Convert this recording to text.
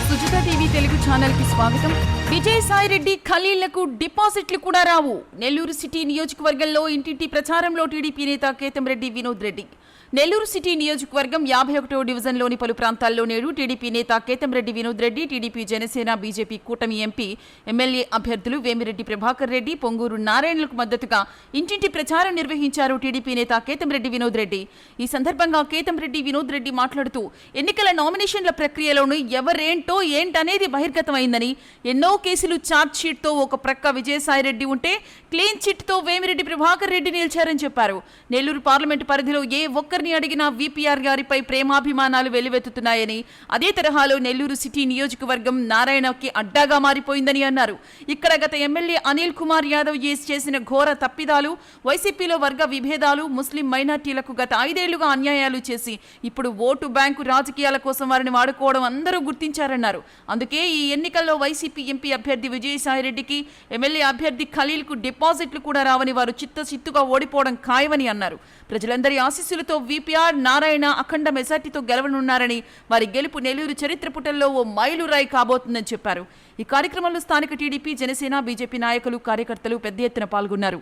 Sujitha TV Telugu channel కి స్వాగతం. విజయసాయి రెడ్డి ఖలీళ్లకు డిపాజిట్లు కూడా రావు. నెల్లూరు సిటీ నియోజకవర్గంలో ఇంటింటి ప్రచారంలో టీడీపీ నేత కేతంరెడ్డి వినోద్ రెడ్డి. నెల్లూరు సిటీ నియోజకవర్గం 51వ డివిజన్లోని పలు ప్రాంతాల్లో నేడు టీడీపీ నేత కేతంరెడ్డి వినోద్ రెడ్డి, టీడీపీ జనసేన బీజేపీ కూటమి ఎంపీ ఎమ్మెల్యే అభ్యర్థులు వేమిరెడ్డి ప్రభాకర్ రెడ్డి, పొంగూరు నారాయణలకు మద్దతుగా ఇంటింటి ప్రచారం నిర్వహించారు టీడీపీ నేత కేతంరెడ్డి వినోద్ రెడ్డి. ఈ సందర్భంగా కేతంరెడ్డి వినోద్ రెడ్డి మాట్లాడుతూ ఎన్నికల నామినేషన్ల ప్రక్రియలోనూ ఎవరేంటో ఏంటనేది బహిర్గతమైందని, ఎన్నో కేసులు ఛార్జ్ షీట్తో ఒక ప్రక్క విజయసాయి రెడ్డి ఉంటే క్లీన్ చిట్తో వేమిరెడ్డి ప్రభాకర్ రెడ్డి నిలిచారని చెప్పారు. నెల్లూరు పార్లమెంటు పరిధిలో ఏ ఒక్కరిని అడిగినా వీపీఆర్ గారిపై ప్రేమాభిమానాలు వెల్లువెత్తుతున్నాయని, అదే తరహాలో నెల్లూరు సిటీ నియోజకవర్గం నారాయణకి అడ్డాగా మారిపోయిందని అన్నారు. ఇక్కడ గత ఎమ్మెల్యే అనిల్ కుమార్ యాదవ్ చేసిన ఘోర తప్పిదాలు, వైసీపీలో వర్గ విభేదాలు, ముస్లిం మైనార్టీలకు గత 5 ఏళ్లుగా అన్యాయాలు చేసి ఇప్పుడు ఓటు బ్యాంకు రాజకీయాల కోసం వారిని వాడుకోవడం అందరూ గుర్తించారన్నారు. అందుకే ఈ ఎన్నికల్లో వైసీపీ ఎంపీ అభ్యర్థి విజయసాయిరెడ్డికి, ఎమ్మెల్యే అభ్యర్థి ఖలీల్కు డిపాజిట్లు కూడా రావని, వారు చిత్తచిత్తుగా ఓడిపోవడం ఖాయమని అన్నారు. ప్రజలందరి ఆశీస్సులతో వీపీఆర్ నారాయణ అఖండ మెజార్టీతో గెలవనున్నారని, వారి గెలుపు నెల్లూరు చరిత్ర పుటల్లో ఓ మైలురాయి కాబోతుందని చెప్పారు. ఈ కార్యక్రమంలో స్థానిక టీడీపీ, జనసేన, బీజేపీ నాయకులు, కార్యకర్తలు పెద్ద ఎత్తున పాల్గొన్నారు.